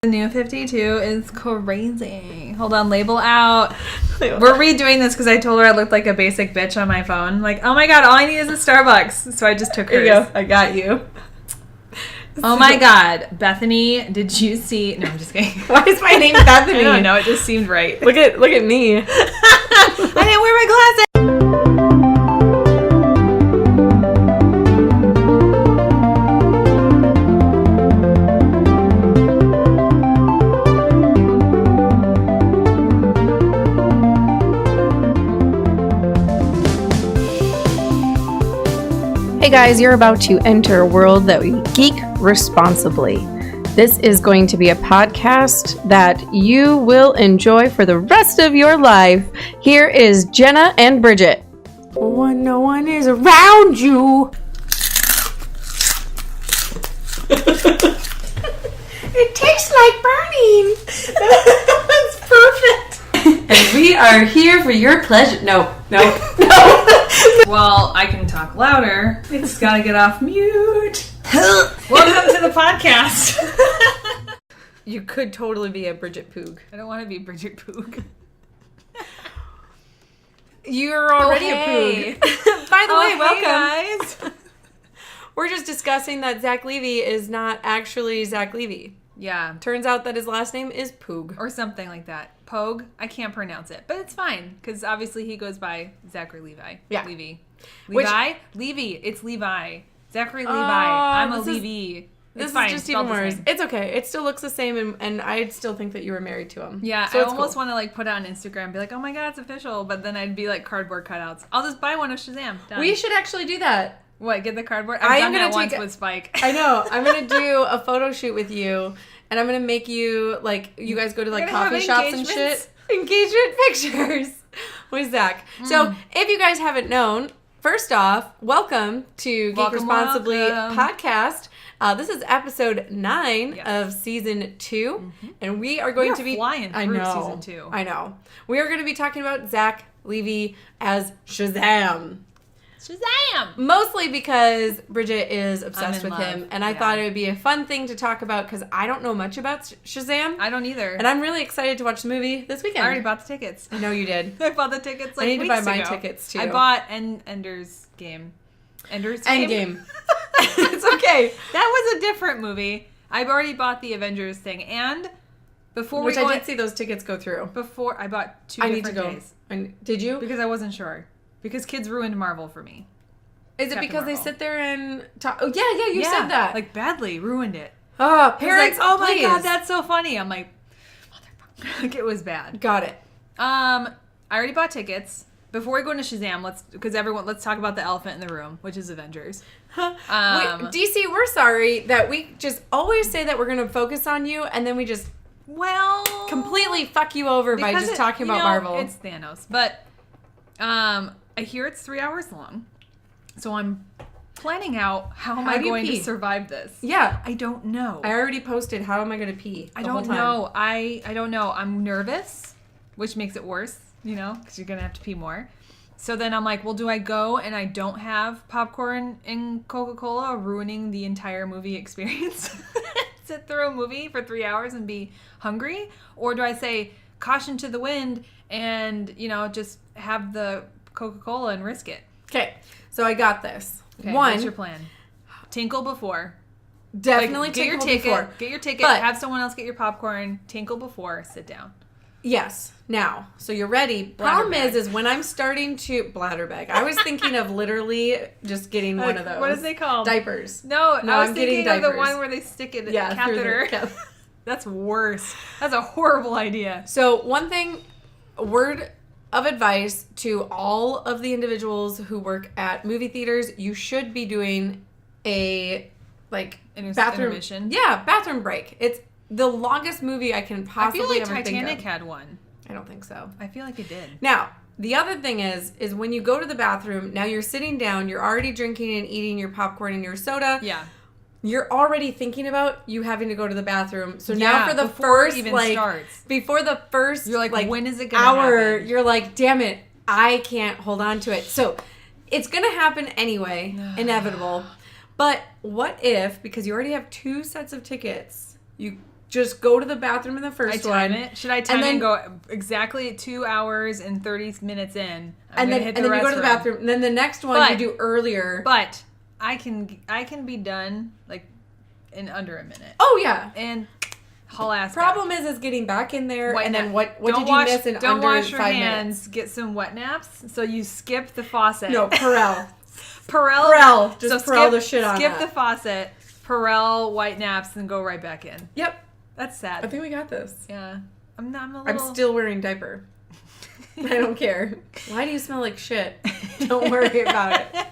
The new 52 is crazy. Hold on, label out. We're redoing this because I told her I looked like a basic bitch on my phone. Like, oh my god, all I need is a Starbucks. So I just took hers. There you go. I got you. Oh my god, Bethany, did you see? No, I'm just kidding. Why is my name Bethany? I don't know, it just seemed right. Look at me. I didn't wear my glasses. Hey guys, you're about to enter a world that we geek responsibly. This is going to be a podcast that you will enjoy for the rest of your life. Here is Jenna and Bridget. When no one is around you. It tastes like burning. That's perfect. And we are here for your pleasure. No. Well, I can talk louder. I just gotta get off mute. Welcome to the podcast. You could totally be a Bridget Poog. I don't want to be Bridget Poog. You're already a Poog. By the way, welcome. Hey guys. We're just discussing that Zach Levy is not actually Zach Levy. Yeah. Turns out that his last name is Poog. Or something like that. Pogue. I can't pronounce it. But it's fine. Because obviously he goes by Zachary Levi. Yeah. Levi. Levi? It's Levi. Zachary Levi. I'm a Levi. This is just even worse. It's okay. It still looks the same, and I still think that you were married to him. Yeah, so I almost want to like put it on Instagram and be like, oh my god, it's official. But then I'd be like cardboard cutouts. I'll just buy one of Shazam. Done. We should actually do that. What, get the cardboard? I've done that once with Spike. I know. I'm going to do a photo shoot with you, and I'm going to make you, like, you guys go to, like, coffee shops and shit. Engagement pictures with Zach. So, if you guys haven't known, first off, welcome to Geek Responsibly podcast. This is episode 9 of season 2, and we are going to be flying through season 2. I know. We are going to be talking about Zach Levy as Shazam. Mostly because Bridget is obsessed with him, and I thought it would be a fun thing to talk about because I don't know much about Shazam. I don't either. And I'm really excited to watch the movie this weekend. I already bought the tickets. I know you did. I bought the tickets like I need to buy my ago. tickets too. I bought Ender's Game. Endgame. It's okay. That was a different movie. I've already bought the Avengers thing, and before I did see those tickets go through. Before I bought 2 different days. Did you? Because I wasn't sure. Because kids ruined Marvel for me. Is it because they sit there and talk? Oh, yeah, you said that. Like, badly ruined it. Oh, parents, like, oh my god, that's so funny. I'm like, motherfucker. Like, it was bad. Got it. I already bought tickets. Before we go into Shazam, let's talk about the elephant in the room, which is Avengers. Wait, DC, we're sorry that we just always say that we're going to focus on you, and then we just completely fuck you over by just talking about Marvel. It's Thanos. But I hear it's 3 hours long. So I'm planning out how am I going to survive this. Yeah. I don't know. I already posted how am I going to pee. I don't know. I don't know. I'm nervous, which makes it worse, because you're going to have to pee more. So then I'm like, well, do I go and I don't have popcorn and Coca-Cola, ruining the entire movie experience? Sit through a movie for 3 hours and be hungry? Or do I say caution to the wind and, just have the Coca-Cola and risk it? Okay. So I got this. Okay, what's your plan? Tinkle before. Definitely tinkle before. Get your ticket. But have someone else get your popcorn. Tinkle before. Sit down. Yes. Now, so you're ready. Problem is when I'm starting to bladder bag. I was thinking of literally just getting one of those. What is they called? Diapers. No, I was thinking of the one where they stick it in the catheter. That's worse. That's a horrible idea. So one thing, word of advice to all of the individuals who work at movie theaters, you should be doing a bathroom intermission. Yeah, bathroom break. It's the longest movie I can possibly ever think of. I feel like Titanic had one. I don't think so. I feel like it did. Now, the other thing is when you go to the bathroom, now you're sitting down, you're already drinking and eating your popcorn and your soda. Yeah. You're already thinking about you having to go to the bathroom. So now for the first before the first you're like when is it gonna hour, happen? You're like, damn it, I can't hold on to it. So it's gonna happen anyway, inevitable. But what if, because you already have 2 sets of tickets, you just go to the bathroom in the first one. Should I time it and go exactly 2 hours and 30 minutes in? And then you go to the bathroom. And then the next one you do earlier. But I can be done like in under a minute. Oh yeah. And haul ass. Problem is getting back in there, and then what did you miss in under 5 minutes? Don't wash your hands. Get some wet naps. So you skip the faucet. No, Perel. Perel. Just Perel the shit on Skip the faucet. Perel white naps and go right back in. Yep. That's sad. I think we got this. Yeah. I'm still wearing diaper. I don't care. Why do you smell like shit? Don't worry about it.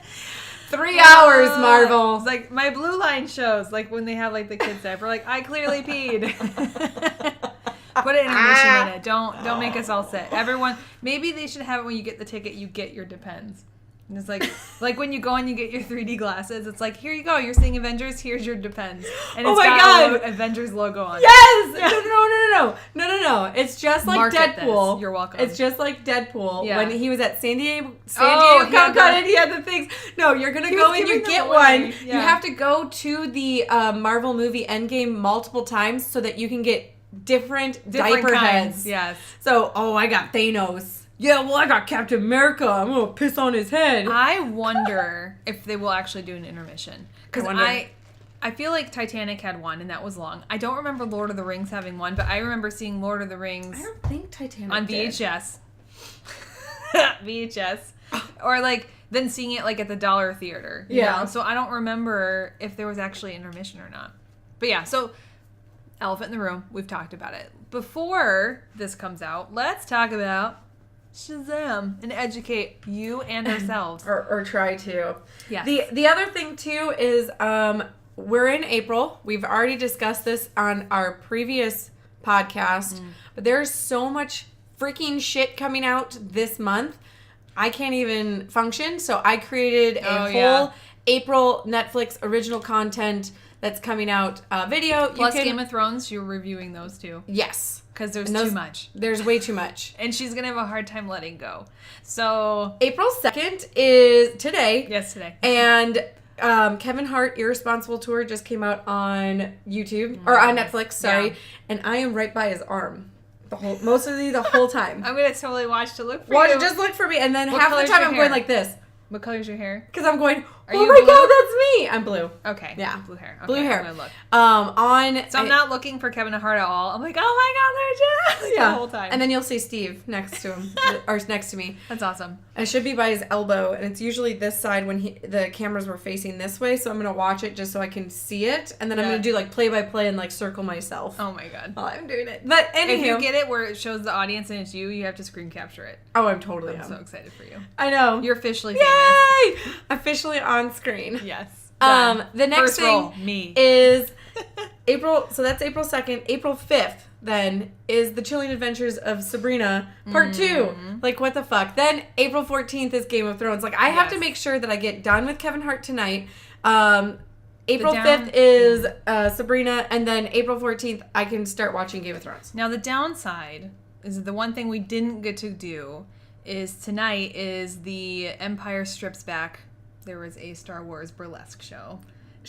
3 hours, Marvel. It's like my Blue Line shows, like when they have like the kids diaper, like I clearly peed. Put an intermission in it. Don't make us all sit. Everyone, maybe they should have it when you get the ticket. You get your Depends. And it's like when you go and you get your 3D glasses. It's like, here you go. You're seeing Avengers. Here's your Depends. And it's got a Avengers logo on it. Yes. No. It's just like Deadpool. You're welcome. It's just like Deadpool when he was at San Diego Comic-Con and he had the things. No, you're gonna go and you get one. Yeah. You have to go to the Marvel movie Endgame multiple times so that you can get different diaper heads. Yes. So, I got Thanos. Yeah, well, I got Captain America. I'm going to piss on his head. I wonder if they will actually do an intermission. Because I feel like Titanic had one, and that was long. I don't remember Lord of the Rings having one, but I remember seeing Lord of the Rings I don't think Titanic on VHS. VHS. Or, like, then seeing it, like, at the Dollar Theater. You know? So I don't remember if there was actually intermission or not. But, yeah, so elephant in the room. We've talked about it. Before this comes out, let's talk about Shazam and educate you and ourselves. or try to. Yes. The other thing, too, is we're in April. We've already discussed this on our previous podcast. But there's so much freaking shit coming out this month. I can't even function. So I created a whole April Netflix original content that's coming out video. Plus Game of Thrones, you're reviewing those too. Yes. Because there's too much. There's way too much. And she's going to have a hard time letting go. So April 2nd is today. Yes, today. And Kevin Hart Irresponsible Tour just came out on YouTube. Or on Netflix, sorry. Yeah. And I am right by his arm. The whole time. I'm going to totally watch to look for you. Just look for me. And then half the time I'm going like this. What color's your hair? Because I'm going, oh my God, that's me. I'm blue. Okay. Yeah. Blue hair. Okay, blue hair. I'm gonna look. I'm not looking for Kevin Hart at all. I'm like, oh my God, there's Jeff. The whole time. And then you'll see Steve next to him. Or next to me. That's awesome. I should be by his elbow. And it's usually this side when the cameras were facing this way. So I'm going to watch it just so I can see it. And then I'm going to do like play-by-play and like circle myself. Oh my God. While I'm doing it. But anywho. If you get it where it shows the audience and it's you have to screen capture it. Oh, I'm totally so excited for you. I know. You're officially famous. Yay! Officially on screen. Yes. The next thing is April. So that's April 2nd. April 5th then is The Chilling Adventures of Sabrina Part 2. Like, what the fuck? Then April 14th is Game of Thrones. Like, I have to make sure that I get done with Kevin Hart tonight. April 5th is Sabrina, and then April 14th I can start watching Game of Thrones. Now, the downside is the one thing we didn't get to do is tonight is the Empire Strips Back. There was a Star Wars burlesque show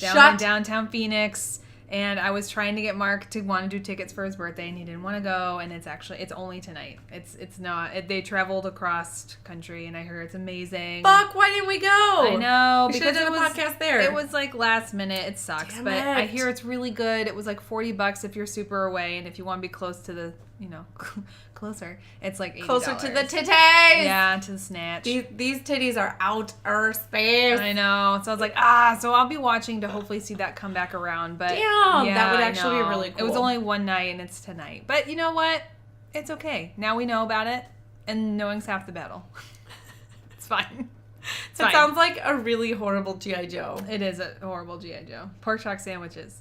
in downtown Phoenix, and I was trying to get Mark to want to do tickets for his birthday, and he didn't want to go. And it's only tonight. It's not. They traveled across country, and I heard it's amazing. Fuck! Why didn't we go? I know we because it was a podcast there. It was like last minute. It sucks, but I hear it's really good. It was like $40 if you're super away, and if you want to be close to the closer. It's like $80. Closer to the titties. Yeah, to the snatch. These titties are out of space. I know. So I was like, so I'll be watching to hopefully see that come back around. But damn, that would actually be really cool. It was only one night and it's tonight. But you know what? It's okay. Now we know about it, and knowing's half the battle. It's fine. It sounds like a really horrible G.I. Joe. It is a horrible G.I. Joe. Pork chock sandwiches.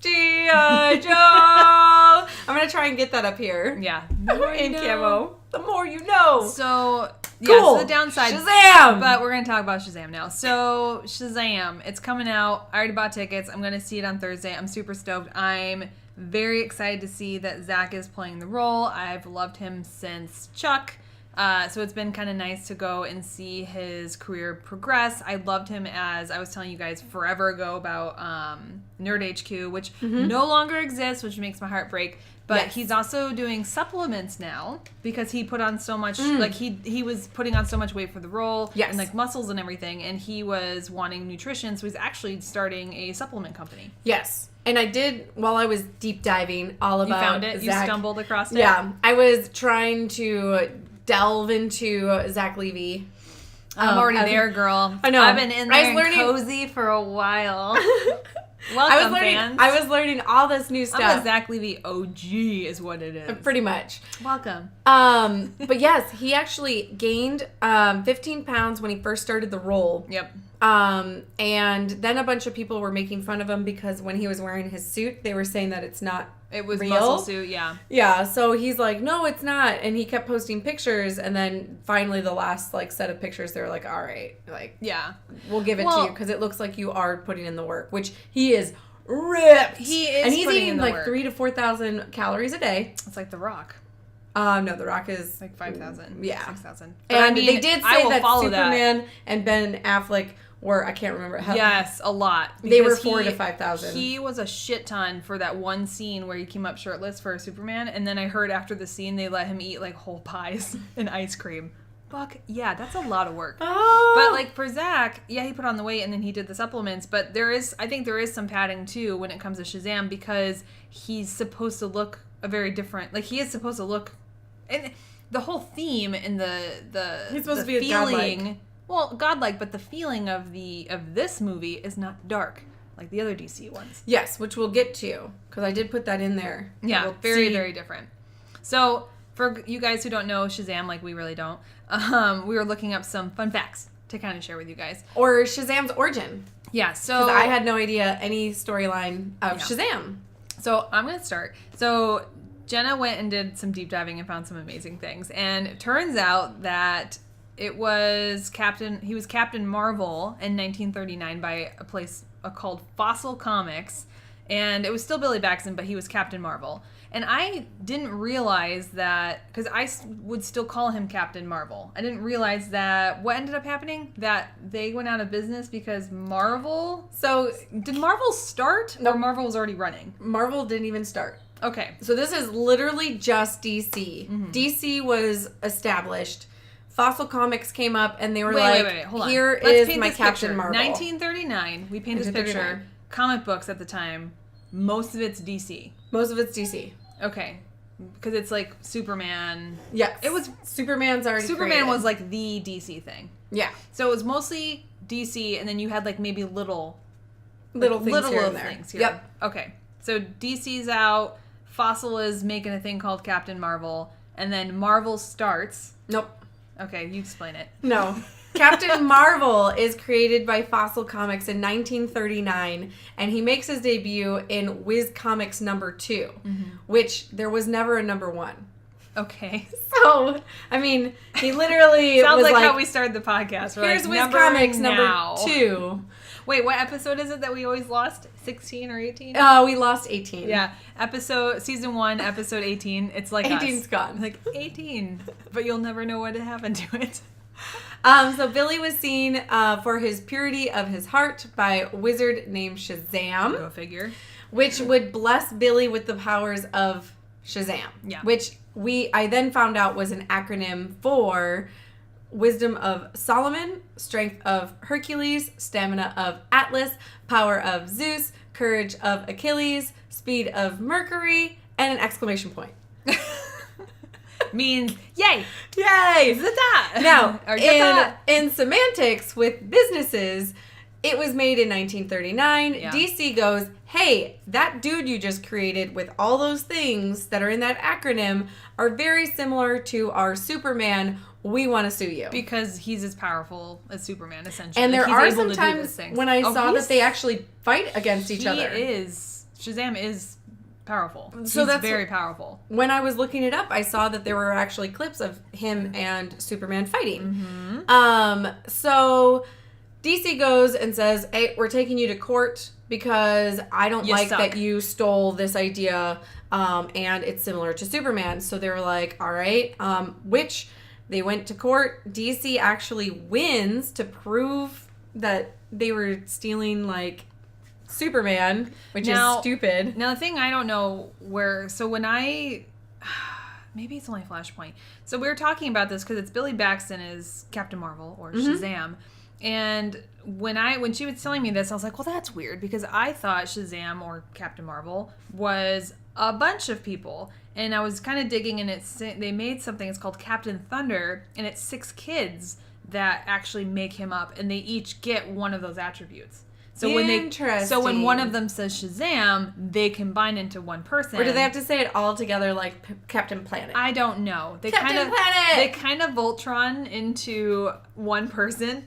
G.I. Joe! I'm going to try and get that up here. Yeah. In camo. The more you know. So, cool. So the downside. Shazam! But we're going to talk about Shazam now. So, Shazam. It's coming out. I already bought tickets. I'm going to see it on Thursday. I'm super stoked. I'm very excited to see that Zach is playing the role. I've loved him since Chuck. So it's been kind of nice to go and see his career progress. I loved him as I was telling you guys forever ago about Nerd HQ, which no longer exists, which makes my heart break. But he's also doing supplements now because he put on so much, like he was putting on so much weight for the role and like muscles and everything. And he was wanting nutrition. So he's actually starting a supplement company. Yes. And I did, while I was deep diving all about You found it? Zach, You stumbled across it? Yeah. I was trying to delve into Zach Levy. I'm already there, girl. I know. I've been in there and cozy for a while. Welcome, fans. I was learning all this new stuff. I'm a Zach Levy OG is what it is. Pretty much. Welcome. But yes, he actually gained 15 pounds when he first started the role. Yep. And then a bunch of people were making fun of him because when he was wearing his suit, they were saying that it's not It was real. muscle suit, yeah. Yeah, so he's like, no, it's not. And he kept posting pictures. And then finally the last like set of pictures, they were like, all right, like, yeah, we'll give it to you because it looks like you are putting in the work, which he is ripped. He is, and he's putting eating in the like work. 3,000 to 4,000 calories a day. It's like The Rock. No, The Rock is like 5,000. Yeah, 6,000. And I mean, they did say that Superman that. and Ben Affleck were, I can't remember how. Yes, a lot. They were 4,000 to 5,000. He was a shit ton for that one scene where he came up shirtless for Superman, and then I heard after the scene they let him eat like whole pies and ice cream. Fuck yeah, that's a lot of work. Oh. But like for Zach, yeah, he put on the weight and then he did the supplements. But I think there is some padding too when it comes to Shazam because he's supposed to look a very different. Like he is supposed to look, and the whole theme and the he's supposed the to be feeling. godlike. Well, godlike, but the feeling of this movie is not dark like the other DC ones. Yes, which we'll get to because I did put that in there. Yeah, very very different. So for you guys who don't know Shazam, like we really don't, we were looking up some fun facts to kind of share with you guys. Or Shazam's origin. Yeah, so I had no idea any storyline of Shazam. So I'm going to start. So Jenna went and did some deep diving and found some amazing things. And it turns out that he was Captain Marvel in 1939 by a place called Fossil Comics. And it was still Billy Batson, but he was Captain Marvel. And I didn't realize that, because I would still call him Captain Marvel. I didn't realize that what ended up happening, that they went out of business because Marvel... So, did Marvel start? No. Or Marvel was already running? Marvel didn't even start. Okay. So this is literally just DC. Mm-hmm. DC was established. Fossil Comics came up and they were wait, hold on. Here Let's is my Captain picture. Marvel. 1939, we paint this picture. Comic books at the time, most of it's DC. Most of it's DC. Okay. Because it's like Superman. Yes. It was Superman created. Was like the DC thing. Yeah. So it was mostly DC and then you had like maybe little things here and there. Things here. Yep. Okay. So DC's out, Fossil is making a thing called Captain Marvel, and then Marvel starts. Nope. Okay, you explain it. No. Captain Marvel is created by Fossil Comics in 1939, and he makes his debut in Whiz Comics number 2, which there was never a number 1. Okay. So, I mean, he literally sounds was like how we started the podcast. We're here's like, Whiz Comics number 2. Wait, what episode is it that we always lost? 16 or 18? We lost 18. Yeah. Season 1, episode 18. It's like 18's gone. Like 18. But you'll never know what happened to it. So Billy was seen for his purity of his heart by a wizard named Shazam. Go figure. Which would bless Billy with the powers of Shazam. Yeah. Which I then found out was an acronym for wisdom of Solomon, strength of Hercules, stamina of Atlas, power of Zeus, courage of Achilles, speed of Mercury, and an exclamation point. Means yay! Yay! Zata! Now, Zata. in semantics with businesses, it was made in 1939. Yeah. DC goes, hey, that dude you just created with all those things that are in that acronym are very similar to our Superman. We want to sue you. Because he's as powerful as Superman, essentially. And there he's are able some to do times those things. when I saw that they actually fight against each other. Shazam is powerful. So he's that's very powerful. When I was looking it up, I saw that there were actually clips of him and Superman fighting. So DC goes and says, hey, we're taking you to court because I don't like that you stole this idea and it's similar to Superman. So they were like, all right, which They went to court. DC actually wins to prove that they were stealing, like, Superman, which is stupid. Now, the thing I don't know where... So when I... Maybe it's only Flashpoint. So we were talking about this because it's Billy Baxton is Captain Marvel, or Shazam. And when she was telling me this, I was like, well, that's weird, because I thought Shazam, or Captain Marvel, was a bunch of people. And I was kind of digging, and they made something, it's called Captain Thunder, and it's 6 kids that actually make him up, and they each get one of those attributes. So when one of them says Shazam, they combine into one person. Or do they have to say it all together like Captain Planet? I don't know. They Planet! They kind of Voltron into one person.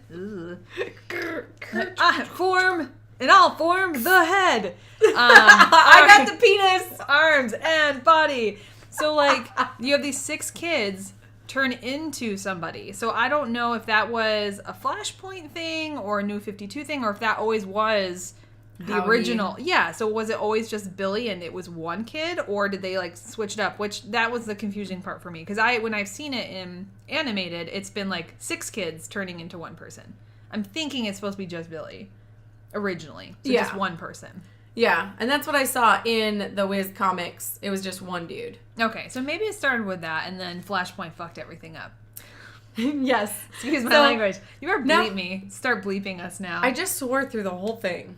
Form, and I'll form the head. I got the penis, arms, and body. So, like, you have these 6 kids turn into somebody. So I don't know if that was a Flashpoint thing or a New 52 thing, or if that always was the original. Yeah, so was it always just Billy and it was one kid, or did they, like, switch it up? Which, that was the confusing part for me. Because when I've seen it in animated, it's been, like, 6 kids turning into one person. I'm thinking it's supposed to be just Billy originally. So just one person. Yeah, and that's what I saw in the Wiz comics. It was just one dude. Okay, so maybe it started with that, and then Flashpoint fucked everything up. Yes. Excuse my language. You better bleep me. Start bleeping us now. I just swore through the whole thing.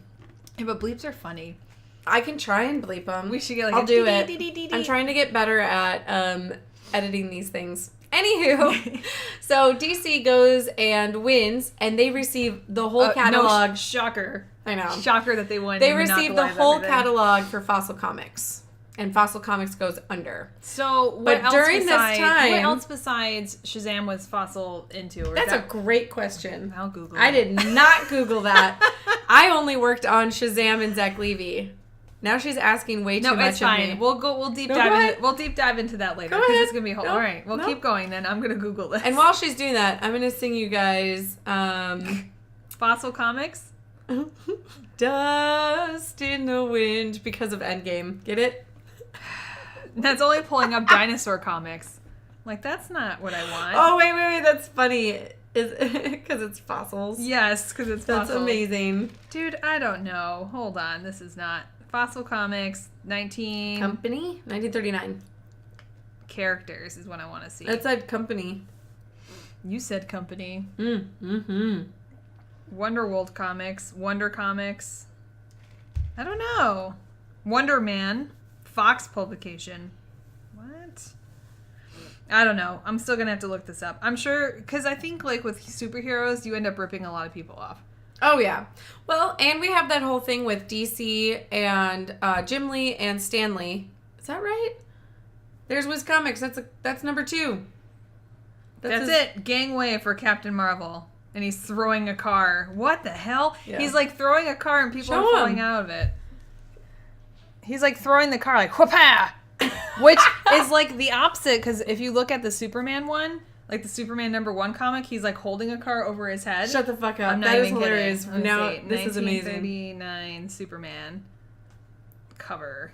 Yeah, but bleeps are funny. I can try and bleep them. We should get like I'll do it. I'm trying to get better at editing these things. Anywho, so DC goes and wins, and they receive the whole catalog. No, shocker. I know. Shocker that they won. They received the whole catalog for Fossil Comics. And Fossil Comics goes under. So, what else besides Shazam was Fossil into? That's a great question. I'll Google it. I did not Google that. I only worked on Shazam and Zach Levy. Now she's asking way too much of me. We'll deep dive into that later, because it's gonna be all right. We'll keep going. Then I'm gonna Google this. And while she's doing that, I'm gonna sing you guys Fossil Comics. Dust in the wind because of Endgame. Get it? That's only pulling up dinosaur comics. Like, that's not what I want. Oh, wait. That's funny. Because it's fossils. Yes, because it's fossils. That's amazing. Dude, I don't know. Hold on. This is not... Fossil Comics, Company? 1939. Characters is what I want to see. That said Company. You said Company. Mm-hmm. Wonderworld Comics, Wonder Comics. I don't know. Wonder Man, Fox publication. What? I don't know. I'm still going to have to look this up. I'm sure, because I think, like, with superheroes, you end up ripping a lot of people off. Oh, yeah. Well, and we have that whole thing with DC and Jim Lee and Stan Lee. Is that right? There's Wiz Comics. That's number 2. That's it. Gangway for Captain Marvel. And he's throwing a car. What the hell? Yeah. He's, like, throwing a car and people are falling out of it. He's, like, throwing the car, like, whoop-ah! Which is, like, the opposite, because if you look at the Superman one, like the Superman #1 comic, he's, like, holding a car over his head. Shut the fuck up. That is hilarious. Now, this is amazing. 1939 Superman cover.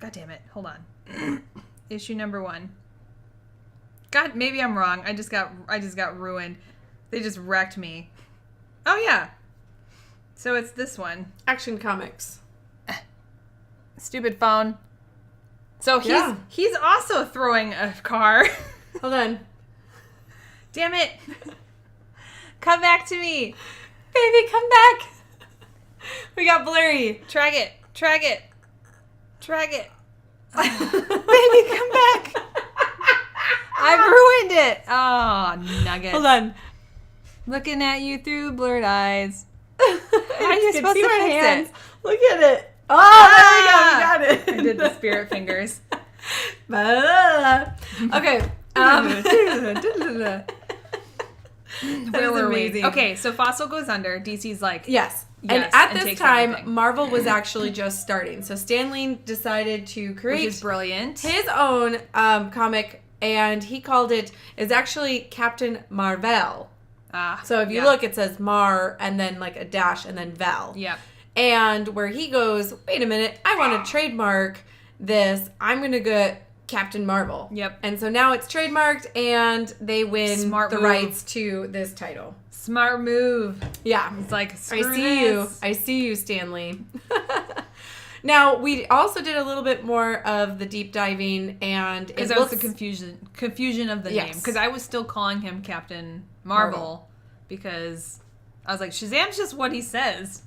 God damn it. Hold on. Issue #1. God, maybe I'm wrong. I just got ruined. They just wrecked me. Oh, yeah. So it's this one. Action Comics. Stupid phone. So he's also throwing a car. Hold on. Damn it. Come back to me. Baby, come back. We got blurry. Drag it. Baby, come back. I ruined it. Oh, nugget. Hold on. Looking at you through blurred eyes. How are you supposed to fix it? Look at it. Oh, there we go. We got it. I did the spirit fingers. Okay. Where were we? Okay, so Fossil goes under. DC's like... Yes. And at this time, Marvel was actually just starting. So Stan Lee decided to create... Which is brilliant. ...his own comic, and he called it... It's actually Captain Marvel. So if you look, it says Mar, and then like a dash, and then Vel. Yeah. And where he goes, wait a minute, I want to trademark this. I'm going to get Captain Marvel. Yep. And so now it's trademarked, and they win Smart the move. rights to this title. Smart move. Yeah. It's like, I see you, Stanley. Now, we also did a little bit more of the deep diving, and because that was the confusion of the name. Because I was still calling him Captain Marvel because I was like, Shazam's just what he says.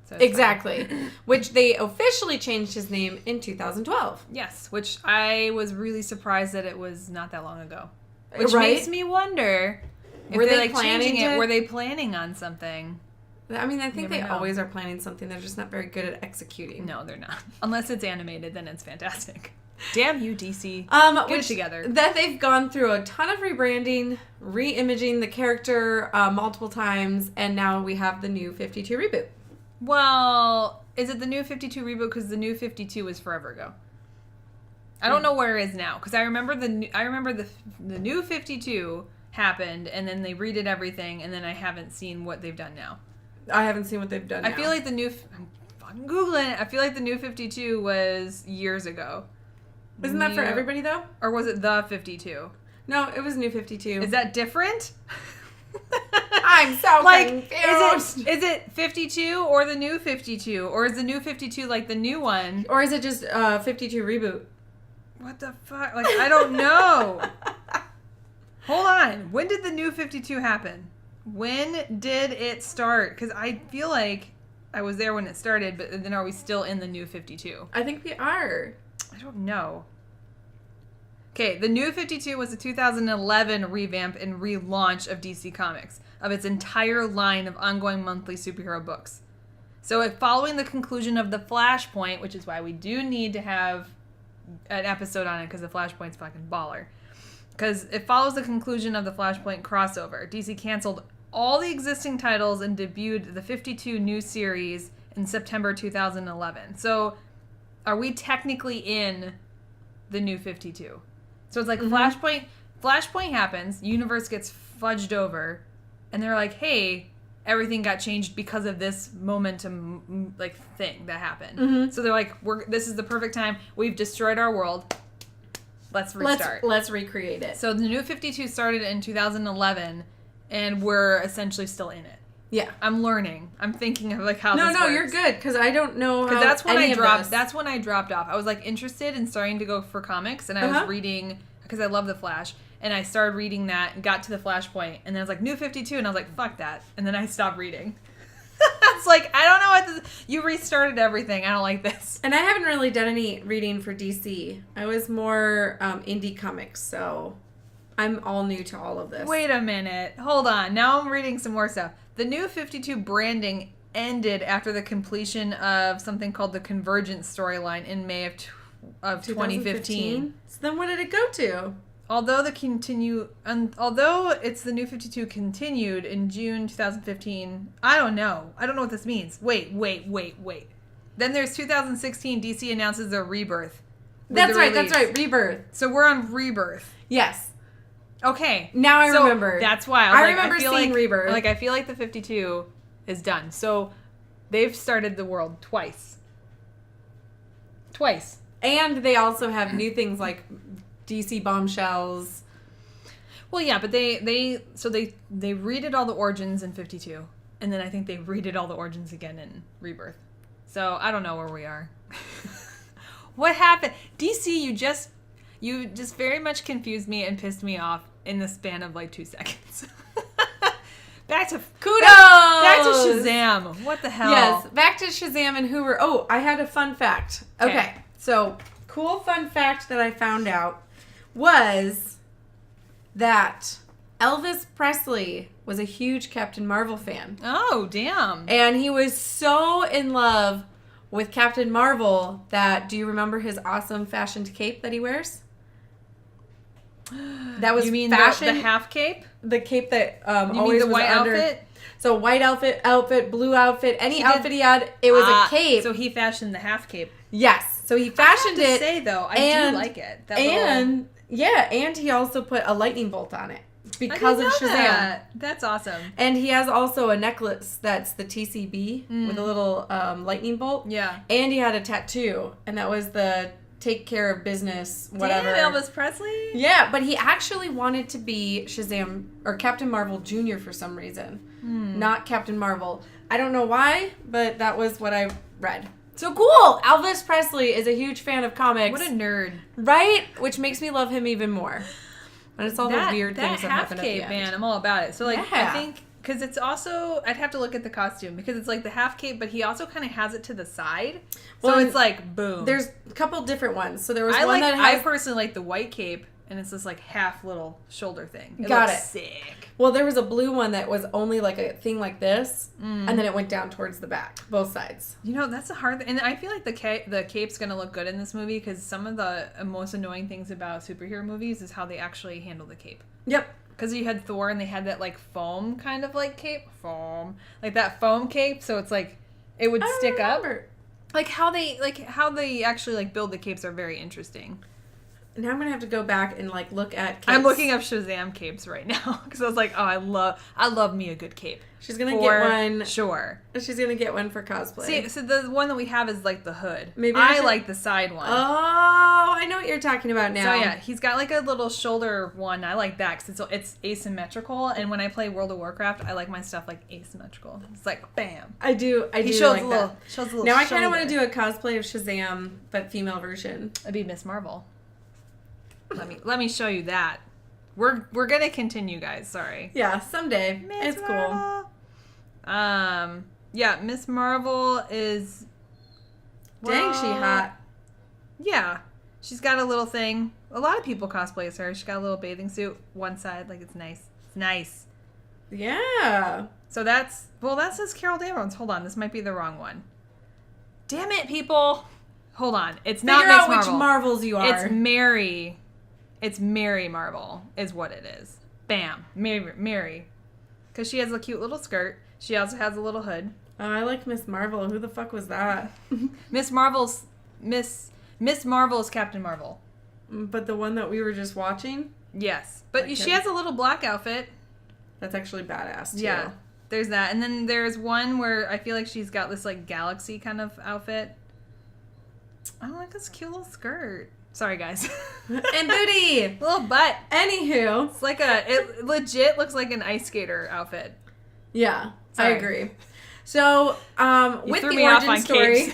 So exactly. Which they officially changed his name in 2012. Yes, which I was really surprised that it was not that long ago. Which right? makes me wonder if were they like planning changing it? Were they planning on something? I mean, I think they know. always are planning something. They're just not very good at executing. No, they're not. Unless it's animated, then it's fantastic. Damn you, DC. Get it together. That they've gone through a ton of rebranding, re-imaging the character multiple times, and now we have the new 52 reboot. Well, is it the new 52 reboot? Because the new 52 was forever ago. I don't know where it is now. Because I remember the new 52 happened, and then they redid everything, and then I haven't seen what they've done now. I haven't seen what they've done now. I feel like I'm fucking Googling it. I feel like the new 52 was years ago. Isn't that for everybody, though? Or was it the 52? No, it was new 52. Is that different? I'm so confused. Is it 52 or the new 52? Or is the new 52 like the new one? Or is it just 52 reboot? What the fuck? Like, I don't know. Hold on. When did the new 52 happen? When did it start? Because I feel like I was there when it started, but then are we still in the new 52? I think we are. I don't know. Okay, the new 52 was a 2011 revamp and relaunch of DC Comics, of its entire line of ongoing monthly superhero books. So following the conclusion of the Flashpoint, which is why we do need to have an episode on it, because the Flashpoint's fucking baller. Because it follows the conclusion of the Flashpoint crossover. DC canceled all the existing titles and debuted the 52 new series in September 2011. So are we technically in the new 52? So it's like Flashpoint happens, universe gets fudged over, and they're like, hey, everything got changed because of this momentum like thing that happened. Mm-hmm. So they're like, this is the perfect time. We've destroyed our world. Let's restart. Let's recreate it. So the new 52 started in 2011, and we're essentially still in it. Yeah, I'm learning. I'm thinking of like how this works. No, you're good, because I don't know how. Because that's when any I of dropped. this. That's when I dropped off. I was like interested in starting to go for comics, and I was reading because I love the Flash, and I started reading that and got to the Flashpoint, and then I was like new 52, and I was like fuck that, and then I stopped reading. It's like I don't know what this. You restarted everything. I don't like this. And I haven't really done any reading for DC. I was more indie comics, so I'm all new to all of this. Wait a minute. Hold on. Now I'm reading some more stuff. The new 52 branding ended after the completion of something called the Convergence storyline in May of 2015. So then what did it go to? Although it's the new 52 continued in June 2015, I don't know. I don't know what this means. Wait. Then there's 2016, DC announces their rebirth. That's right, Rebirth. So we're on Rebirth. Yes. Okay. Now I remember. That's why. I remember seeing Rebirth. Like, I feel like the 52 is done. So they've started the world twice. And they also have new things like DC Bombshells. Well, yeah, but they redid all the origins in 52, and then I think they redid all the origins again in Rebirth. So I don't know where we are. What happened? DC, you just very much confused me and pissed me off in the span of like 2 seconds. Back to kudos. Back to Shazam. What the hell? Yes, back to Shazam and Hoover. Oh, I had a fun fact. Okay. So cool fun fact that I found out was that Elvis Presley was a huge Captain Marvel fan. Oh, damn. And he was so in love with Captain Marvel that, do you remember his awesome fashioned cape that he wears? That was you mean fashion. The half cape? The cape that you always mean the was white under. Outfit? So white outfit, blue outfit, any outfit he had, it was a cape. So he fashioned the half cape. Yes. So he fashioned I have it. to say though, I do like it. And he also put a lightning bolt on it because of Shazam. That's awesome. And he has also a necklace that's the TCB with a little lightning bolt. Yeah. And he had a tattoo, and that was the take care of business, whatever. Damn, Elvis Presley? Yeah, but he actually wanted to be Shazam or Captain Marvel Jr. for some reason. Not Captain Marvel. I don't know why, but that was what I read. So cool! Elvis Presley is a huge fan of comics. What a nerd. Right? Which makes me love him even more. And it's all the weird things that happen at the end. That half cape, man, I'm all about it. So, like, Yeah. I think, because it's also, I'd have to look at the costume, because it's like the half cape, but he also kind of has it to the side. So Well, it's like, boom. There's a couple different ones. So there was I one that has... I personally like the white cape, and it's this like half little shoulder thing. Got looks it. Sick. Well, there was a blue one that was only like a thing like this, and then it went down towards the back, both sides. You know, that's a hard thing. And I feel like the cape's going to look good in this movie, because some of the most annoying things about superhero movies is how they actually handle the cape. Yep. Because you had Thor, and they had that like foam kind of like cape. Like that foam cape, so it's like, it would stick up. Like how they actually like build the capes are very interesting. Now I'm gonna have to go back and like look at capes. I'm looking up Shazam capes right now because I was like, oh, I love me a good cape. She's gonna get one. Sure. She's gonna get one for cosplay. See, so the one that we have is like the hood. Maybe I like the side one. Oh, I know what you're talking about now. So yeah, he's got like a little shoulder one. I like that because it's asymmetrical. And when I play World of Warcraft, I like my stuff like asymmetrical. It's like bam. I do Shows like a that. Shows a little. Now I kind of want to do a cosplay of Shazam, but female version. It'd be Miss Marvel. Let me show you that. We're gonna continue, guys. Sorry. Yeah, someday. Miss It's Marvel. Cool. Yeah, Miss Marvel is. Dang, she hot. Yeah, she's got a little thing. A lot of people cosplay as her. She's got a little bathing suit. One side, like it's nice. It's nice. Yeah. So that says Carol Danvers. Hold on, this might be the wrong one. Damn it, people! Hold on, it's not Miss Marvel. Figure out which Marvels you are. It's Mary. It's Mary Marvel is what it is. Bam. Mary. Because she has a cute little skirt. She also has a little hood. Oh, I like Miss Marvel. Who the fuck was that? Miss Marvel is Captain Marvel. But the one that we were just watching? Yes. But she has a little black outfit. That's actually badass, too. Yeah. There's that. And then there's one where I feel like she's got this, like, galaxy kind of outfit. I like this cute little skirt. Sorry, guys. And booty! Little butt. Anywho. It's like it legit looks like an ice skater outfit. Yeah, Sorry. I agree. So, with the origin story,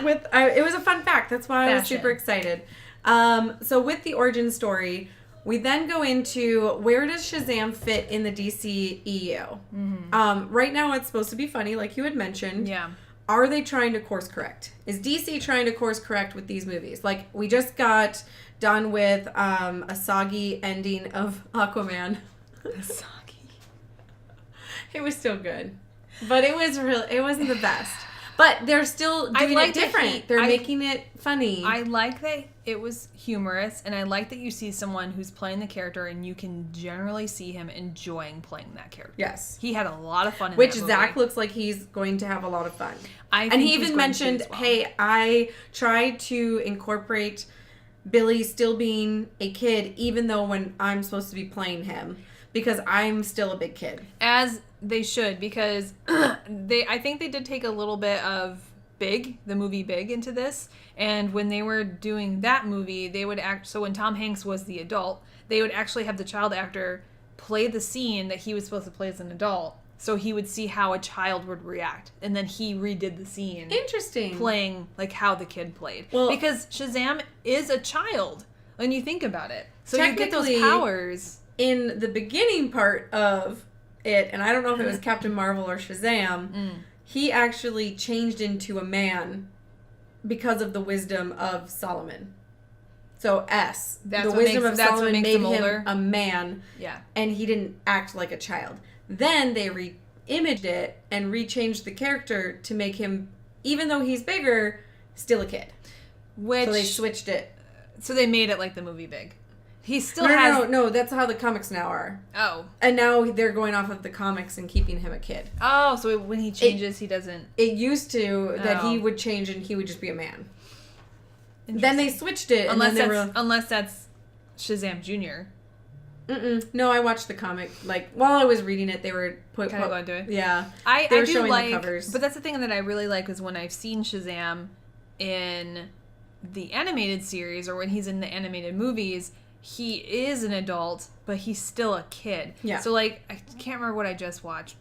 it was a fun fact. That's why I was super excited. So with the origin story, we then go into where does Shazam fit in the DCEU? Mm-hmm. Right now, it's supposed to be funny, like you had mentioned. Yeah. Are they trying to course correct? Is DC trying to course correct with these movies? Like, we just got done with a soggy ending of Aquaman. Soggy. It was still good. But it wasn't the best. But they're still doing it different. They're making it funny. I like that it was humorous, and I like that you see someone who's playing the character, and you can generally see him enjoying playing that character. Yes. He had a lot of fun in that movie. Zach looks like he's going to have a lot of fun. And he even mentioned, hey, I tried to incorporate Billy still being a kid, even though when I'm supposed to be playing him, because I'm still a big kid. As they should, because I think they did take a little bit of the movie Big into this, and when they were doing that movie, they would so when Tom Hanks was the adult, they would actually have the child actor play the scene that he was supposed to play as an adult, so he would see how a child would react, and then he redid the scene. Interesting. Playing like how the kid played. Well, because Shazam is a child when you think about it. So you get those powers. In the beginning part of it, and I don't know if it was Captain Marvel or Shazam, he actually changed into a man because of the wisdom of Solomon. So the wisdom of Solomon made him a man. Yeah. And he didn't act like a child. Then they re-imaged it and re-changed the character to make him, even though he's bigger, still a kid. So they switched it. So they made it like the movie Big. He still has... No, that's how the comics now are. Oh. And now they're going off of the comics and keeping him a kid. Oh, so when he changes, he doesn't... It used to that he would change and he would just be a man. Then they switched it. Unless that's Shazam Jr. No, I watched the comic. Like, while I was reading it, they were kind of going to it. Yeah. I do like... the covers. But that's the thing that I really like is when I've seen Shazam in the animated series or when he's in the animated movies, he is an adult, but he's still a kid. Yeah. So, like, I can't remember what I just watched.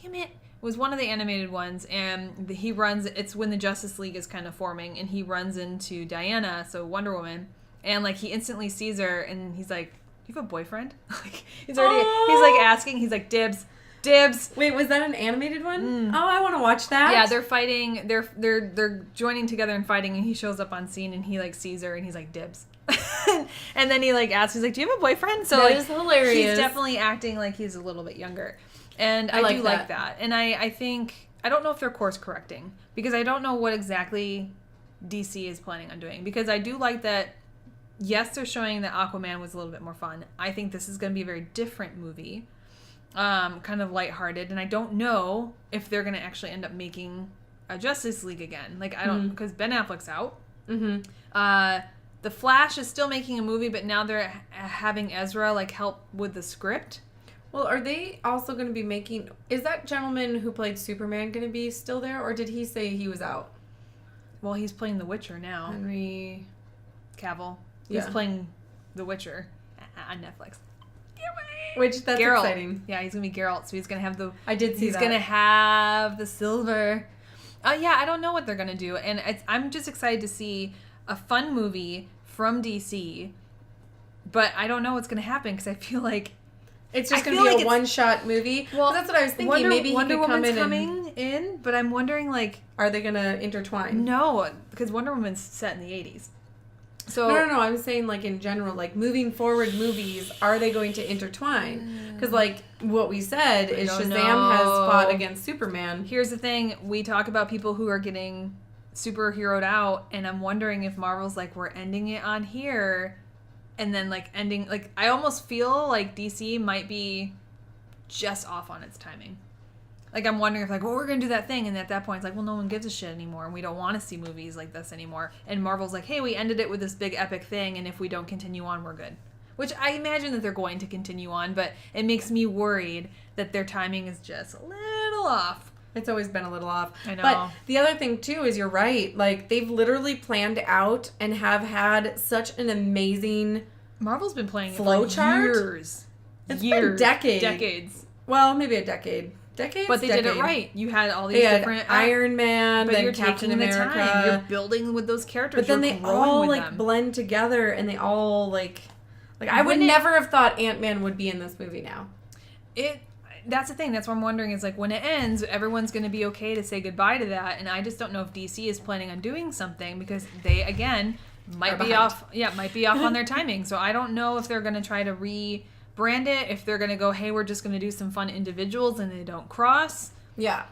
Damn it. It was one of the animated ones, and he runs, it's when the Justice League is kind of forming, and he runs into Diana, so Wonder Woman, and, like, he instantly sees her, and he's like, do you have a boyfriend? Like, he's like, asking, he's like, dibs. Wait, was that an animated one? Oh, I want to watch that. Yeah, they're fighting, they're joining together and fighting, and he shows up on scene, and he, like, sees her, and he's like, dibs. And then he, like, asks, he's like, do you have a boyfriend? So, that like, is hilarious. He's definitely acting like he's a little bit younger. And I do like that. And I think, I don't know if they're course correcting, because I don't know what exactly DC is planning on doing. Because I do like that, yes, they're showing that Aquaman was a little bit more fun. I think this is going to be a very different movie, kind of lighthearted. And I don't know if they're going to actually end up making a Justice League again. Like, I don't, because Ben Affleck's out. Mm-hmm. The Flash is still making a movie, but now they're having Ezra, like, help with the script. Well, are they also going to be making... Is that gentleman who played Superman going to be still there, or did he say he was out? Well, he's playing The Witcher now. Henry Cavill. He's playing The Witcher on Netflix. Which, that's Geralt. exciting. Yeah, he's going to be Geralt, so he's going to have the... I did see He's that. going to have the silver. Yeah, I don't know what they're going to do. And I'm just excited to see a fun movie from DC, but I don't know what's going to happen, because I feel like... It's just going to be a one-shot movie. Well, that's what I was thinking. Maybe Wonder he could Woman's come coming in, but I'm wondering, like... Are they going to intertwine? No, because Wonder Woman's set in the 80s. So No. I'm saying, like, in general, like, moving forward movies, are they going to intertwine? Because, like, what we said is Shazam has fought against Superman. Here's the thing. We talk about people who are getting superheroed out, and I'm wondering if Marvel's like, we're ending it on here... And then, like, ending... Like, I almost feel like DC might be just off on its timing. Like, I'm wondering if, like, well, we're going to do that thing. And at that point, it's like, well, no one gives a shit anymore. And we don't want to see movies like this anymore. And Marvel's like, hey, we ended it with this big epic thing. And if we don't continue on, we're good. Which I imagine that they're going to continue on. But it makes me worried that their timing is just a little off. It's always been a little off. I know. But the other thing, too, is you're right. Like, they've literally planned out and have had such an amazing... Marvel's been playing flow chart? Years. It's been decades. Well, maybe a decade. Decades? But they did it right. You had all these different... Iron Man, but then you're Captain taking America. the time. You're building with those characters. But then they all, like, blend together, and they all, like... Like, I would never have thought Ant-Man would be in this movie now. That's the thing. That's what I'm wondering is, like, when it ends, everyone's going to be okay to say goodbye to that. And I just don't know if DC is planning on doing something because they, again, might be off on their timing. So I don't know if they're going to try to rebrand it, if they're going to go, hey, we're just going to do some fun individuals and they don't cross. Yeah.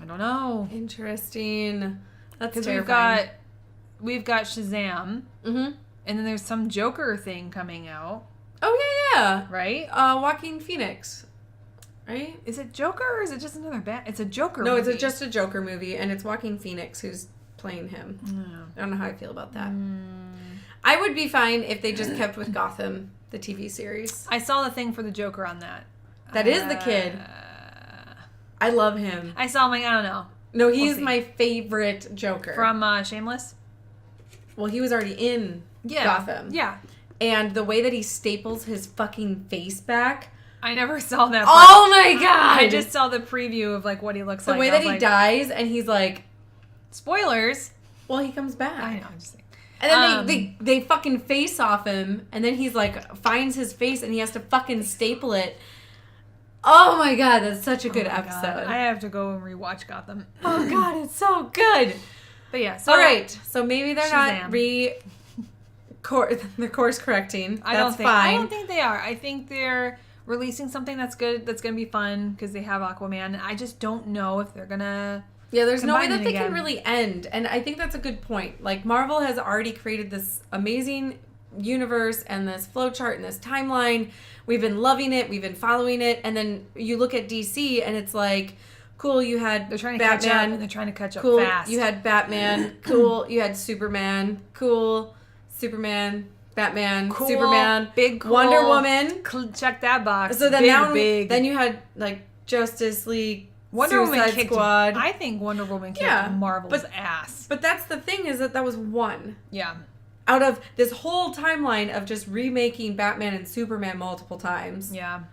I don't know. Interesting. That's because we've got Shazam. Mm-hmm. And then there's some Joker thing coming out. Oh, yeah. Right? Joaquin Phoenix. Right? Is it Joker or is it just another It's a Joker movie. No, it's just a Joker movie, and it's Joaquin Phoenix who's playing him. I don't know how I feel about that. I would be fine if they just kept with Gotham, the TV series. I saw the thing for the Joker on that. That is the kid. I love him. I saw him, like, I don't know. No, he's my favorite Joker. From Shameless? Well, he was already in Gotham. Yeah. And the way that he staples his fucking face back... I never saw that. Oh my god! I just saw the preview of like what he looks like. The way that he dies, and he's like, spoilers. Well, he comes back. I know. I'm just saying. And then they fucking face off him, and then he's like finds his face, and he has to fucking staple it. Oh my god, that's such a good episode. God. I have to go and rewatch Gotham. Oh god, it's so good. But yeah, so all right. So maybe they're Shazam. not course correcting. I don't think they are. I think they're releasing something that's good, that's going to be fun, because they have Aquaman. I just don't know if they're going to... Yeah, there's no way that they can really end. And I think that's a good point. Like, Marvel has already created this amazing universe and this flowchart and this timeline. We've been loving it. We've been following it. And then you look at DC, and it's like, cool, you had They're trying to Batman. catch up, and they're trying to catch up cool, fast. You had Batman. Cool, you had Superman. Cool, Superman. Batman, cool, Superman, big cool, Wonder Woman. Check that box. So then big. then you had like Justice League, Wonder Woman Suicide kicked. Squad. I think Wonder Woman kicked Marvel's ass. But that's the thing, is that was one. Yeah. Out of this whole timeline of just remaking Batman and Superman multiple times. Yeah.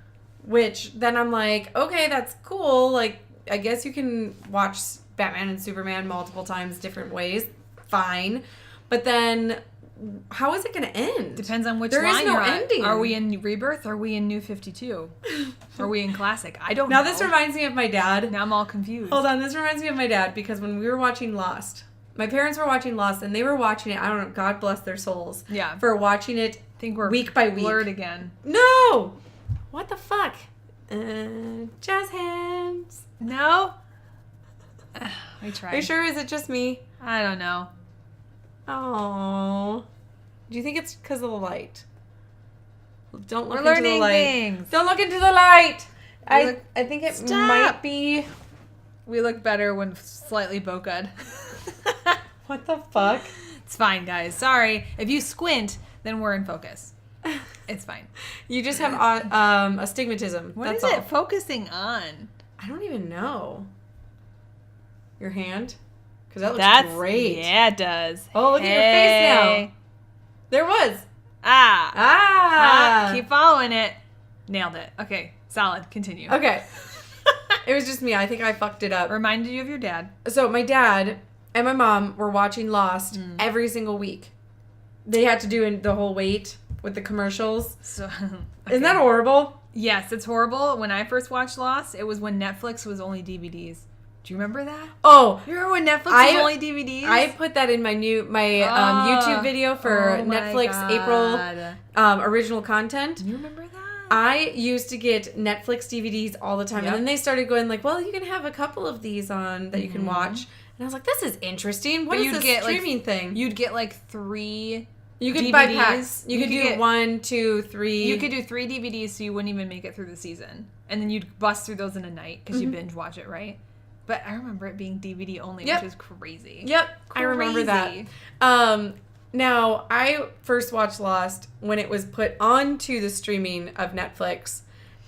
Which then I'm like, okay, that's cool. Like, I guess you can watch Batman and Superman multiple times different ways. Fine. But then, how is it going to end? Depends on which line you're no at. ending. Are we in Rebirth? Or are we in New 52? Are we in Classic? I don't know. Now this reminds me of my dad. Now I'm all confused. Hold on, this reminds me of my dad because when we were watching Lost, my parents were watching Lost and they were watching it, I don't know, God bless their souls. Yeah. For watching it I think we're week by week. blurred again. No! What the fuck? Jazz hands. No? We tried. Are you sure? Is it just me? I don't know. Oh. Do you think it's because of the light? Don't look We're into the learning light. things. Don't look into the light. I think it Stop. might be. We look better when slightly bokeh'd. What the fuck? It's fine, guys. Sorry. If you squint, then we're in focus. It's fine. You just have astigmatism. What That's is all. it focusing on? I don't even know. Your hand? Because that looks great. Yeah, it does. Oh, look at your face now. There was. Ah. Keep following it. Nailed it. Okay, solid. Continue. Okay. It was just me. I think I fucked it up. Reminded you of your dad. So my dad and my mom were watching Lost every single week. They had to do the whole wait with the commercials. So, Isn't that horrible? Yes, it's horrible. When I first watched Lost, it was when Netflix was only DVDs. Do you remember that? Oh, You remember when Netflix was only DVDs? I put that in my YouTube video for Netflix April original content. Do you remember that? I used to get Netflix DVDs all the time, Yep. and then they started going like, "Well, you can have a couple of these on that you can watch." And I was like, "This is interesting. What is this streaming thing?" You'd get like 3. You could DVDs. buy packs. You could do get 1, 2, 3. You could do 3 DVDs, so you wouldn't even make it through the season, and then you'd bust through those in a night because you binge watch it, right? But I remember it being DVD only, which is crazy. Yep, I remember that. Now, I first watched Lost when it was put onto the streaming of Netflix,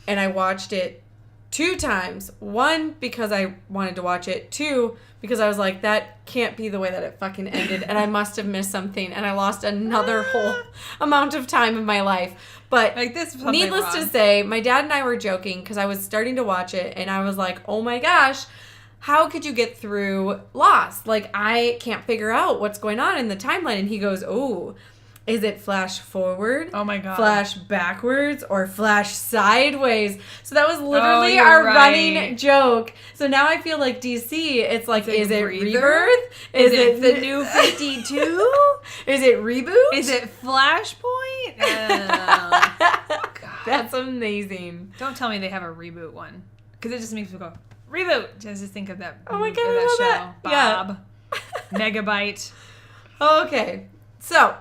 and I watched it 2 times. 1, because I wanted to watch it. 2, because I was like, that can't be the way that it fucking ended, and I must have missed something, and I lost another whole amount of time of my life. But Like this, needless to say, my dad and I were joking because I was starting to watch it, and I was like, oh my gosh, how could you get through Lost? Like, I can't figure out what's going on in the timeline. And he goes, oh, is it flash forward? Oh my God. Flash backwards or flash sideways? So that was literally you're our right. running joke. So now I feel like DC, it's like, is it Rebirth? Is it the New 52? Is it Reboot? Is it Flashpoint? That's amazing. Don't tell me they have a reboot one. Because it just makes me go, reboot! Just think of that. Oh my God, of I love show. that. Bob. Megabyte. Okay, so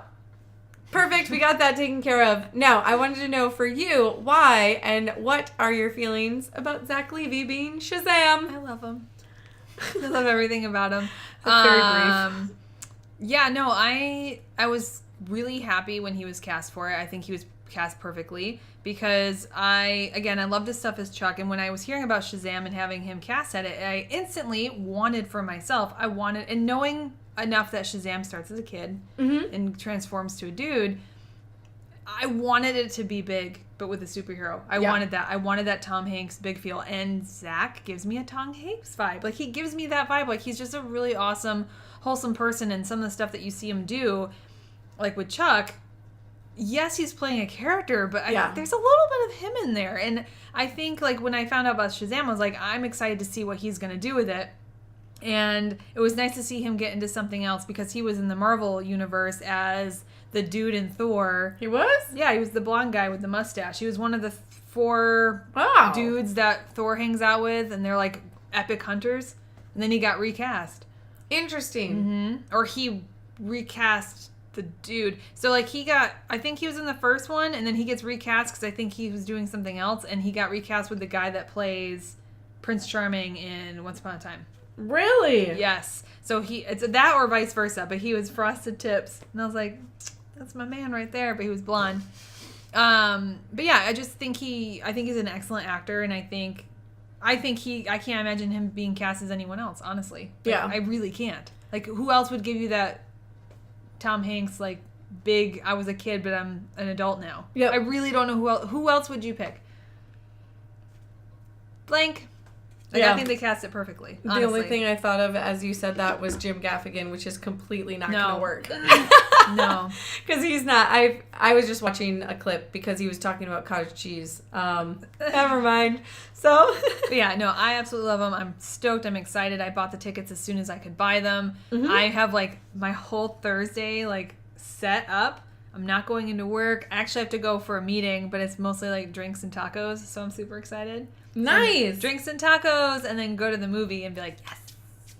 perfect. We got that taken care of. Now, I wanted to know for you why and what are your feelings about Zach Levy being Shazam? I love him. I love everything about him. That's very brief. Yeah, no, I was really happy when he was cast for it. I think he was cast perfectly because I love this stuff as Chuck, and when I was hearing about Shazam and having him cast at it, I instantly wanted for myself. And knowing enough that Shazam starts as a kid and transforms to a dude, I wanted it to be big, but with a superhero. I wanted that. I wanted that Tom Hanks big feel, and Zach gives me a Tom Hanks vibe. Like, he gives me that vibe. Like, he's just a really awesome, wholesome person, and some of the stuff that you see him do, like with Chuck, yes, he's playing a character, but there's a little bit of him in there. And I think, like, when I found out about Shazam, I was like, I'm excited to see what he's going to do with it. And it was nice to see him get into something else because he was in the Marvel universe as the dude in Thor. He was? Yeah, he was the blonde guy with the mustache. He was one of the 4 dudes that Thor hangs out with, and they're like epic hunters. And then he got recast. Interesting. Or he recast the dude. So, like, I think he was in the first one, and then he gets recast because I think he was doing something else, and he got recast with the guy that plays Prince Charming in Once Upon a Time. Really? Yes. So it's that or vice versa, but he was Frosted Tips. And I was like, that's my man right there, but he was blonde. But yeah, I just think I think he's an excellent actor, and I think I can't imagine him being cast as anyone else, honestly. Yeah. I really can't. Like, who else would give you that Tom Hanks, like, big, I was a kid, but I'm an adult now? Yeah. I really don't know who else would you pick? Blank. Like, I think they cast it perfectly, honestly. The only thing I thought of as you said that was Jim Gaffigan, which is completely not going to work. No. Because he's not. I was just watching a clip because he was talking about cottage cheese. Never mind. So. But yeah, no, I absolutely love him. I'm stoked. I'm excited. I bought the tickets as soon as I could buy them. Mm-hmm. I have, like, my whole Thursday, like, set up. I'm not going into work. I actually have to go for a meeting, but it's mostly, like, drinks and tacos, so I'm super excited. Nice. Drinks and tacos, and then go to the movie and be like, yes.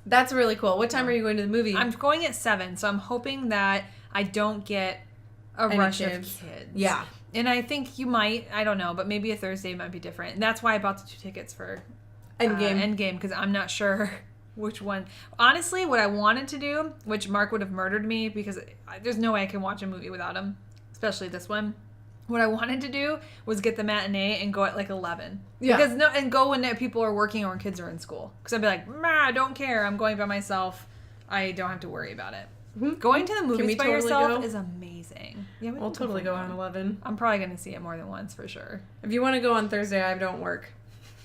That's really cool. What time are you going to the movie? I'm going at 7, so I'm hoping that I don't get a rush of kids. Yeah. And I think you might, I don't know, but maybe a Thursday might be different. And that's why I bought the 2 tickets for Endgame, because I'm not sure which one. Honestly, what I wanted to do, which Mark would have murdered me, because there's no way I can watch a movie without him, especially this one. What I wanted to do was get the matinee and go at like 11. Yeah. And go when people are working or when kids are in school. Because I'd be like, I don't care. I'm going by myself. I don't have to worry about it. Mm-hmm. Going to the movies by yourself is amazing. Yeah, we'll totally go on 11. I'm probably going to see it more than once for sure. If you want to go on Thursday, I don't work.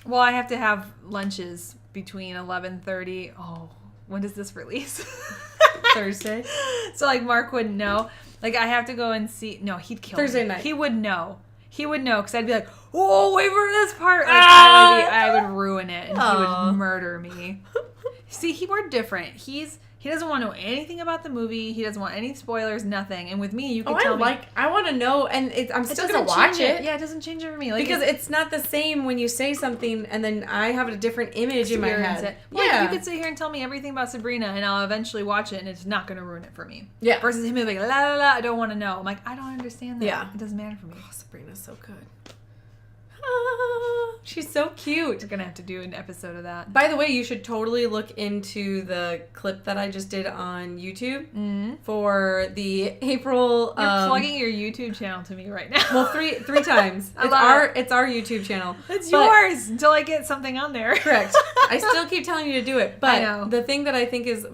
Well, I have to have lunches between 11:30. Oh, when does this release? Thursday. So, like, Mark wouldn't know. Like, I have to go and see. No, he'd kill Thursday me. night. He would know. Because I'd be like, oh, wait for this part. Like, I would ruin it, and he would murder me. See, we're different. He doesn't want to know anything about the movie. He doesn't want any spoilers, nothing. And with me, you can tell me. I want to know, and I'm still going to watch it. Yeah, it doesn't change it for me. Like, because it's not the same when you say something, and then I have a different image in my head. Well, yeah. You could sit here and tell me everything about Sabrina, and I'll eventually watch it, and it's not going to ruin it for me. Yeah. Versus him being like, la, la, la, I don't want to know. I'm like, I don't understand that. Yeah. It doesn't matter for me. Oh, Sabrina's so good. She's so cute. We're going to have to do an episode of that. By the way, you should totally look into the clip that I just did on YouTube for the April... You're plugging your YouTube channel to me right now. Well, three times. It's our YouTube channel. It's yours until I get something on there. Correct. I still keep telling you to do it. But the thing that I think is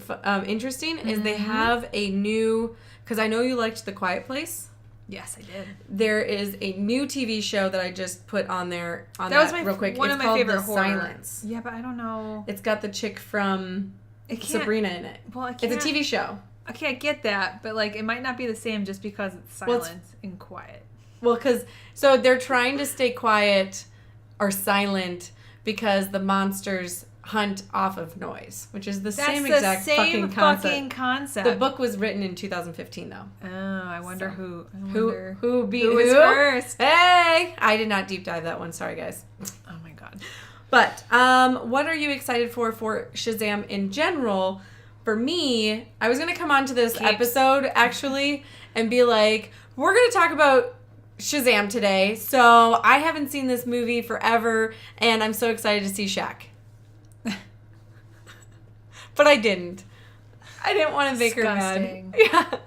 interesting is they have a new... Because I know you liked The Quiet Place. Yes, I did. There is a new TV show that I just put on there real quick. One of my favorite horror. Silence. Yeah, but I don't know. It's got the chick from Sabrina in it. Well, I can't. It's a TV show. Okay, I get that, but like it might not be the same just because it's silence and quiet. Well, so they're trying to stay quiet or silent because the monsters hunt off of noise, which is the same exact fucking concept. The book was written in 2015, though. Oh, I wonder who was first. Hey, I did not deep dive that one. Sorry, guys. Oh my god. But what are you excited for Shazam in general? For me, I was gonna come on to this episode actually and be like, we're gonna talk about Shazam today. So I haven't seen this movie forever, and I'm so excited to see Shaq. But I didn't. I didn't want to make her mad. Yeah. And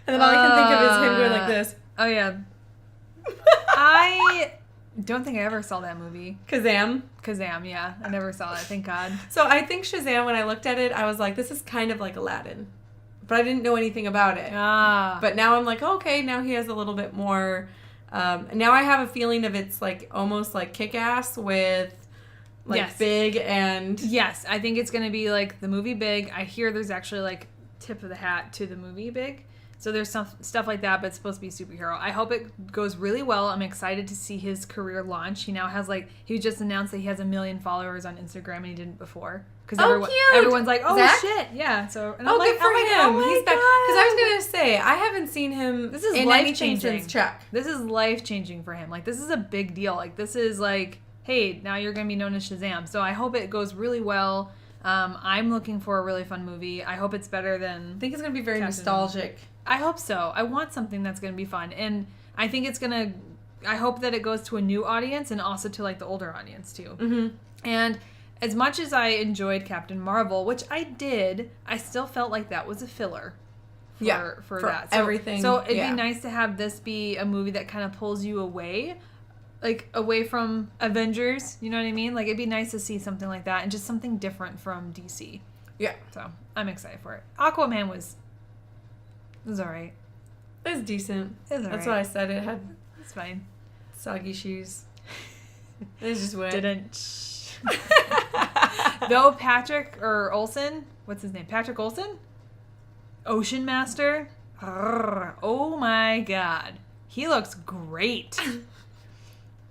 then all I can think of is him going like this. Oh, yeah. I don't think I ever saw that movie. Shazam, yeah. I never saw it, thank God. So I think Shazam, when I looked at it, I was like, this is kind of like Aladdin. But I didn't know anything about it. But now I'm like, okay, now he has a little bit more... now I have a feeling of it's like almost like Kick-Ass with... Big and... Yes, I think it's going to be like the movie Big. I hear there's actually like tip of the hat to the movie Big. So there's some stuff like that, but it's supposed to be superhero. I hope it goes really well. I'm excited to see his career launch. He now has he just announced that he has 1 million followers on Instagram and he didn't before. Because everyone's like, oh, Zach? Shit. Yeah. So, and I'm like, good for him. He's back. Because I was going to say, I haven't seen him this is in anything since Chuck. This is life-changing for him. Like, this is a big deal. Like, this is like... hey, now you're going to be known as Shazam. So I hope it goes really well. I'm looking for a really fun movie. I hope it's better than... I think it's going to be very nostalgic. I hope so. I want something that's going to be fun. And I think it's going to... I hope that it goes to a new audience and also to, the older audience, too. Mm-hmm. And as much as I enjoyed Captain Marvel, which I did, I still felt like that was a filler for that. Everything. So it'd be nice to have this be a movie that kind of pulls you away like away from Avengers. You know what I mean? Like it'd be nice to see something like that and just something different from DC. Yeah. So I'm excited for it. Aquaman was all right. It was decent. It was all That's right. why I said it had It's fine. soggy shoes. It was just wet. Didn't. Though Patrick or Olsen, what's his name? Patrick Olsen? Ocean Master. Oh my God. He looks great.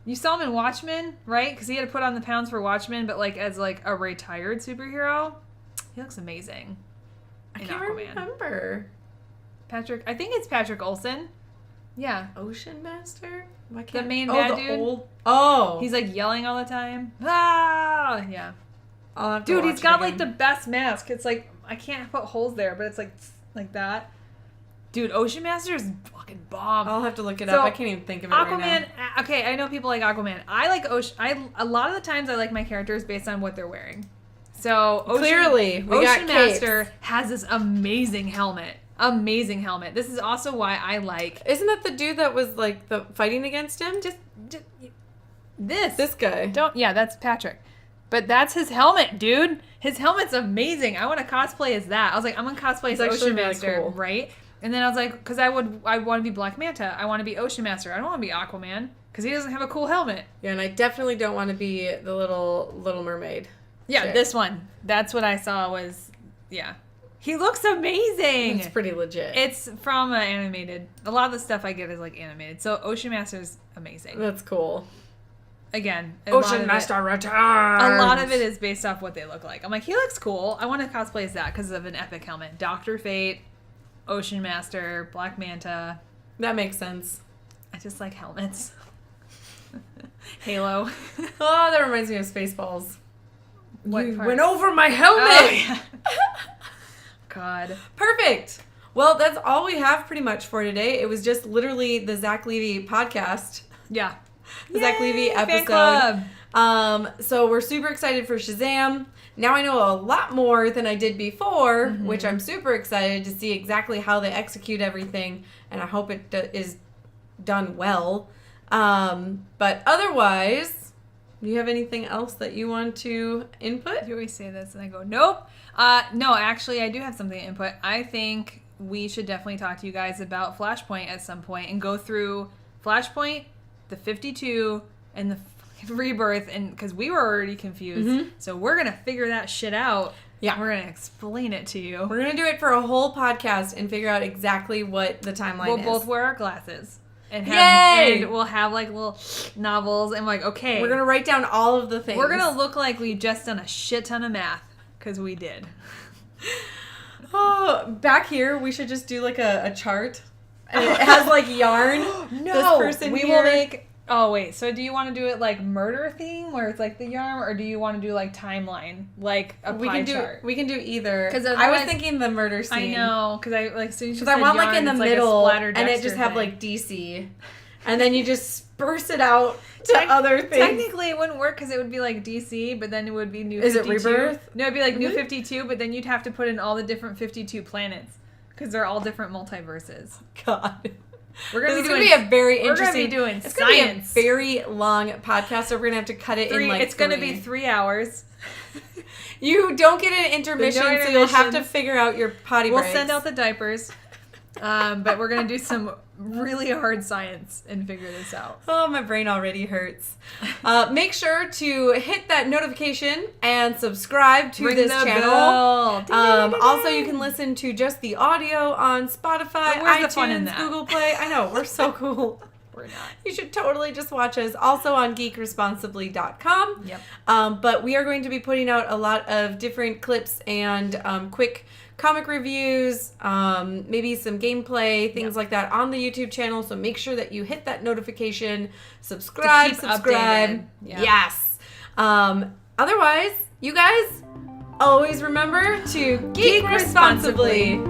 You saw him in Watchmen, right? Because he had to put on the pounds for Watchmen, but like as like a retired superhero. He looks amazing. I in can't Aquaman. remember. Patrick, I think it's Patrick Olsen. Yeah. Ocean Master? Why The can't... main bad the dude. Old... He's like yelling all the time. Ah! Yeah. I'll have to Dude, watch he's it got again. like the best mask. It's like, I can't put holes there, but it's like that. Dude, Ocean Master is fucking bomb. I'll have to look it So, up. I can't even think of it right Aquaman, now. okay, I know people like Aquaman. I like a lot of the times I like my characters based on what they're wearing. So Clearly, we got Ocean capes. Master has this amazing helmet. Amazing helmet. This is also why I like Isn't that the dude that was like the fighting against him? just this. This guy. Yeah, that's Patrick. But that's his helmet, dude. His helmet's amazing. I want to cosplay as that. I was like, I'm gonna cosplay as It's actually Ocean really Master, cool. right? And then I was like, because I want to be Black Manta. I want to be Ocean Master. I don't want to be Aquaman because he doesn't have a cool helmet. Yeah, and I definitely don't want to be the Little Mermaid. Yeah, Shit. this one. That's what I saw was, yeah. He looks amazing. It's pretty legit. It's from animated. A lot of the stuff I get is like animated. So Ocean Master's amazing. That's cool. Again, a lot of returns. A lot of it is based off what they look like. I'm like, he looks cool. I want to cosplay as that because of an epic helmet. Dr. Fate, Ocean Master, Black Manta. That makes sense. I just like helmets. Halo. Oh, that reminds me of Spaceballs. What You part? went over my helmet. Oh, yeah. God. Perfect. Well, that's all we have pretty much for today. It was just literally the Zach Levy podcast. Yeah. The Zach Levy Fan episode. club. So we're super excited for Shazam. Now I know a lot more than I did before, which I'm super excited to see exactly how they execute everything, and I hope it is done well. But otherwise, do you have anything else that you want to input? You always say this, and I go, nope. No, actually, I do have something to input. I think we should definitely talk to you guys about Flashpoint at some point and go through Flashpoint, the 52, and the Rebirth, and because we were already confused. So we're going to figure that shit out. Yeah. We're going to explain it to you. We're going to do it for a whole podcast and figure out exactly what the timeline We'll is. both wear our glasses. And Yay! and we'll have like little novels and like, okay. We're going to write down all of the things. We're going to look like we've just done a shit ton of math. Because we did. Oh, back here, we should just do like a chart. And it has like yarn. No, This person we here. will make... Oh, wait. So do you want to do it like murder theme where it's like the yarn? Or do you want to do like timeline? Like a pie chart? We can do either. 'Cause I was otherwise- thinking the murder scene. I know. Because I like... Because I want like in the middle and it Dexter just have thing. like DC. And then you just disperse it out to other things. Technically, it wouldn't work because it would be like DC, but then it would be New 52. Is it Rebirth? No, it'd be like New Really? 52, but then you'd have to put in all the different 52 planets because they're all different multiverses. God. We're gonna This be is doing. gonna be a very We're interesting. gonna be doing it's science. gonna be a very long podcast, so we're gonna have to cut it in like. It's gonna be 3 hours. You don't get an intermission, No so you'll have to intermissions. figure out your potty We'll breaks. send out the diapers, but we're gonna do some really hard science and figure this out. Oh, my brain already hurts. Make sure to hit that notification and subscribe to Ring this the channel. bell. Ding, ding, ding, Also, ding. you can listen to just the audio on Spotify, But where's iTunes, the fun in that? Google Play. I know, we're so cool. We're not. You should totally just watch us. Also on geekresponsibly.com. Yep. But we are going to be putting out a lot of different clips and quick comic reviews, maybe some gameplay, things like that on the YouTube channel. So make sure that you hit that notification, subscribe. updated. Yeah. Yes. Otherwise, you guys always remember to geek responsibly.